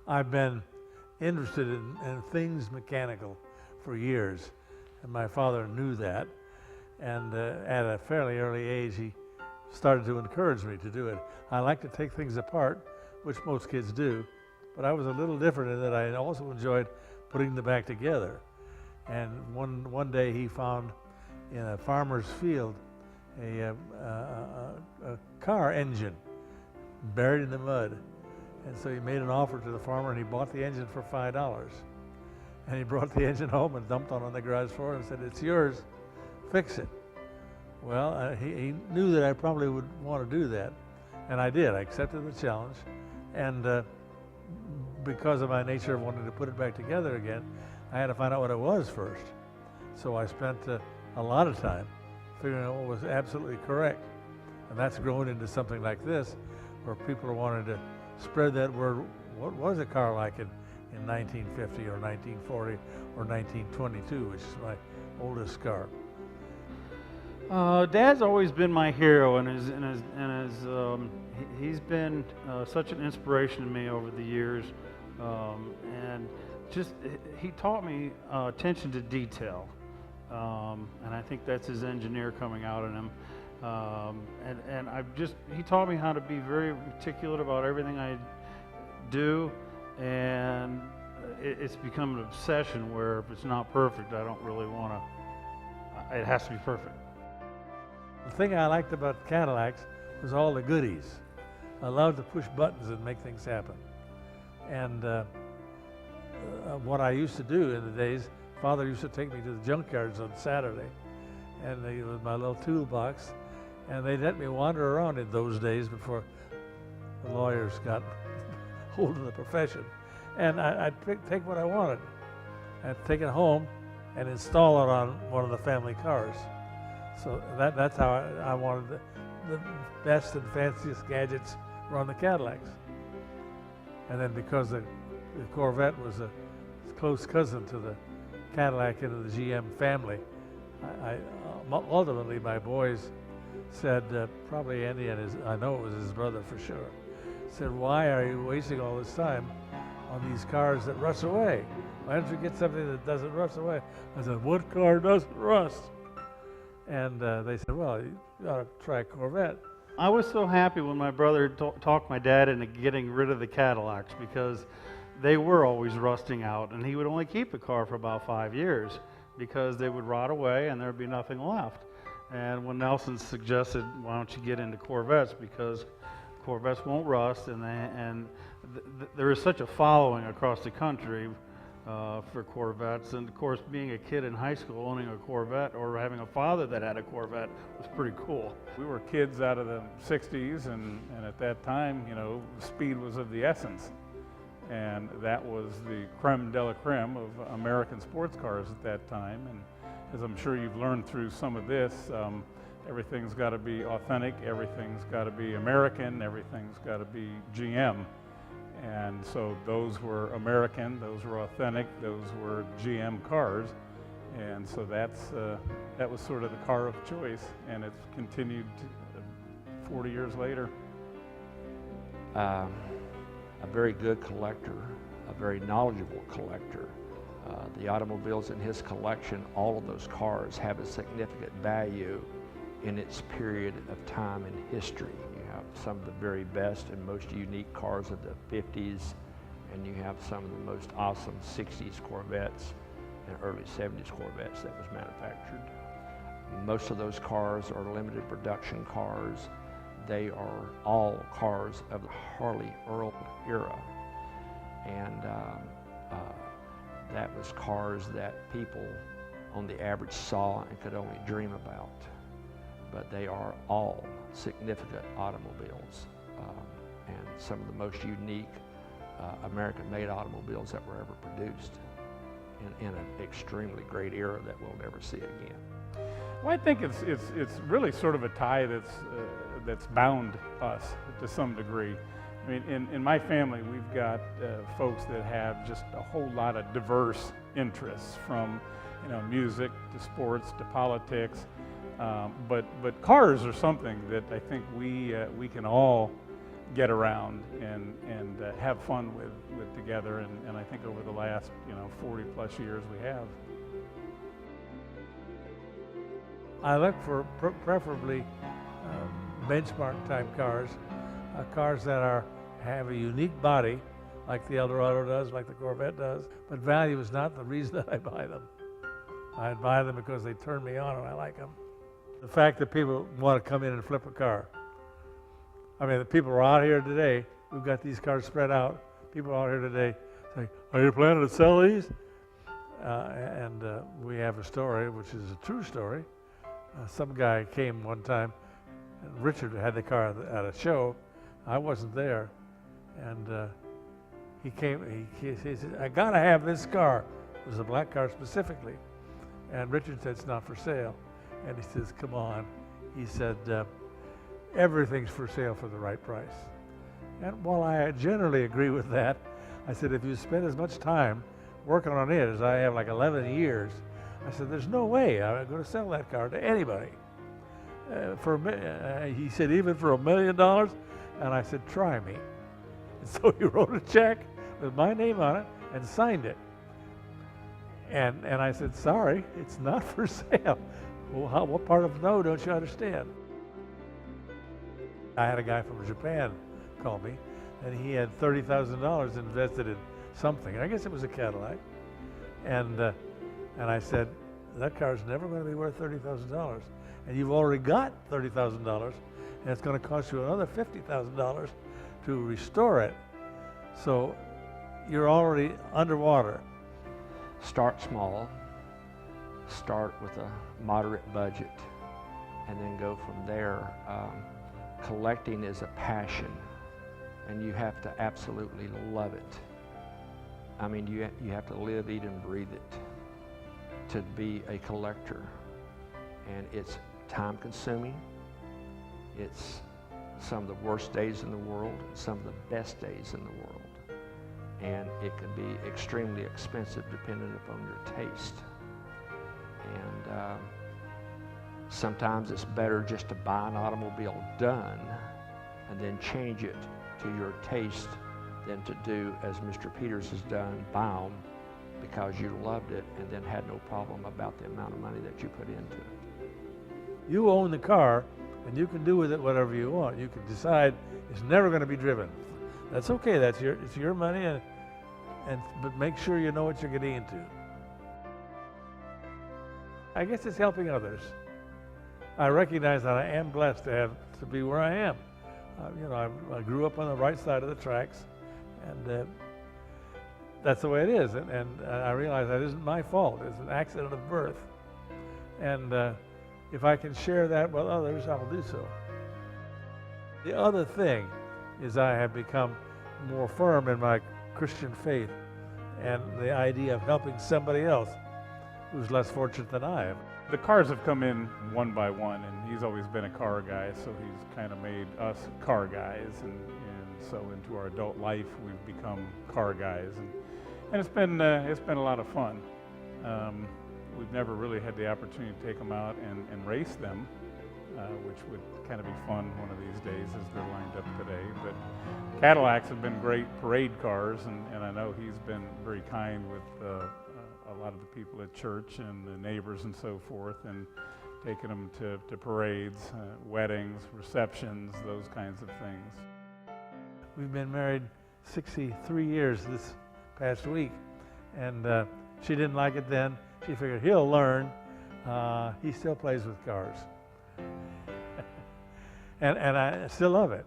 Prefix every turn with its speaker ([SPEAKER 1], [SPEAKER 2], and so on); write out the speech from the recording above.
[SPEAKER 1] I've been interested in things mechanical for years, and my father knew that, and at a fairly early age he started to encourage me to do it. I like to take things apart, which most kids do, but I was a little different in that I also enjoyed putting them back together. And one day he found in a farmer's field a car engine buried in the mud. And so he made an offer to the farmer, and he bought the engine for $5. And he brought the engine home and dumped it on the garage floor and said, "It's yours, fix it." Well, he knew that I probably would want to do that, and I did. I accepted the challenge, and because of my nature of wanting to put it back together again, I had to find out what it was first. So I spent a lot of time figuring out what was absolutely correct, and that's grown into something like this, where people are wanting to spread that word. What was a car like in 1950 or 1940 or 1922, which is my oldest car?
[SPEAKER 2] Dad's always been my hero, and he's been such an inspiration to me over the years, and just he taught me attention to detail, and I think that's his engineer coming out in him. And he taught me how to be very meticulous about everything I do, and it's become an obsession where if it's not perfect, I don't really want to, it has to be perfect.
[SPEAKER 1] The thing I liked about Cadillacs was all the goodies. I loved to push buttons and make things happen. And what I used to do in the days, Father used to take me to the junkyards on Saturday, and with my little toolbox, and they'd let me wander around in those days before the lawyers got hold of the profession. And I'd take what I wanted. I'd take it home and install it on one of the family cars. So that's how I wanted the best and fanciest gadgets were on the Cadillacs. And then because the Corvette was a close cousin to the Cadillac and the GM family, ultimately my boys said, probably Andy and I know it was his brother for sure, said, "Why are you wasting all this time on these cars that rust away? Why don't you get something that doesn't rust away?" I said, "What car doesn't rust?" And they said, "Well, you ought to try a Corvette."
[SPEAKER 2] I was so happy when my brother talked my dad into getting rid of the Cadillacs, because they were always rusting out, and he would only keep the car for about 5 years because they would rot away and there would be nothing left. And when Nelson suggested, "Why don't you get into Corvettes, because Corvettes won't rust," and there is such a following across the country for Corvettes, and of course being a kid in high school owning a Corvette or having a father that had a Corvette was pretty cool.
[SPEAKER 3] We were kids out of the 60s, and at that time, you know, speed was of the essence, and that was the creme de la creme of American sports cars at that time. And as I'm sure you've learned through some of this, everything's got to be authentic, everything's got to be American, everything's got to be GM. And so those were American, those were authentic, those were GM cars. And so that was sort of the car of choice, and it's continued 40 years later.
[SPEAKER 4] A very good collector, a very knowledgeable collector. The automobiles in his collection, all of those cars have a significant value in its period of time in history. You have some of the very best and most unique cars of the 50s, and you have some of the most awesome 60s Corvettes and early 70s Corvettes that was manufactured. Most of those cars are limited production cars. They are all cars of the Harley Earl era, and that was cars that people on the average saw and could only dream about. But they are all significant automobiles, and some of the most unique American-made automobiles that were ever produced in an extremely great era that we'll never see again.
[SPEAKER 3] Well, I think it's really sort of a tie that's bound us to some degree. I mean, in my family, we've got folks that have just a whole lot of diverse interests, from music to sports to politics. But cars are something that I think we can all get around and have fun with together. And I think over the last 40 plus years we have.
[SPEAKER 1] I look for preferably benchmark type cars, cars that have a unique body, like the Eldorado does, like the Corvette does. But value is not the reason that I buy them. I buy them because they turn me on and I like them. The fact that people want to come in and flip a car. I mean, the people are out here today. We've got these cars spread out. People are out here today say, "Are you planning to sell these?" And we have a story, which is a true story. Some guy came one time, and Richard had the car at a show. I wasn't there, and he came. He said, "I gotta have this car." It was a black car specifically, and Richard said, "It's not for sale." And he says, "Come on," he said. Everything's for sale for the right price. And while I generally agree with that, I said, if you spend as much time working on it as I have, like 11 years, I said, there's no way I'm going to sell that car to anybody. He said, even for $1 million? And I said, try me. And so he wrote a check with my name on it and signed it. And I said, sorry, it's not for sale. Well, what part of no don't you understand? I had a guy from Japan call me, and he had $30,000 invested in something. I guess it was a Cadillac. And I said, that car's never going to be worth $30,000. And you've already got $30,000, and it's going to cost you another $50,000 to restore it. So you're already underwater.
[SPEAKER 4] Start small, start with a moderate budget, and then go from there. Collecting is a passion, and you have to absolutely love it. I mean, you have to live, eat, and breathe it to be a collector. And it's time-consuming. It's some of the worst days in the world, some of the best days in the world. And it can be extremely expensive depending upon your taste. And sometimes it's better just to buy an automobile done and then change it to your taste than to do as Mr. Peters has done, buy them because you loved it and then had no problem about the amount of money that you put into it.
[SPEAKER 1] You own the car, and you can do with it whatever you want. You can decide it's never going to be driven. That's okay. It's your money, but make sure you know what you're getting into. I guess it's helping others. I recognize that I am blessed to be where I am. I grew up on the right side of the tracks, and that's the way it is. And I realize that isn't my fault. It's an accident of birth. And if I can share that with others, I'll do so. The other thing is I have become more firm in my Christian faith and the idea of helping somebody else who's less fortunate than I am.
[SPEAKER 3] The cars have come in one by one, and he's always been a car guy, so he's kind of made us car guys, and so into our adult life we've become car guys, and it's been a lot of fun. We've never really had the opportunity to take them out and race them, which would kind of be fun one of these days as they're lined up today. But Cadillacs have been great parade cars, and I know he's been very kind with a lot of the people at church and the neighbors and so forth, and taking them to parades, weddings, receptions, those kinds of things.
[SPEAKER 1] We've been married 63 years this past week, and she didn't like it then. She figured he'll learn. He still plays with cars. and I still love it.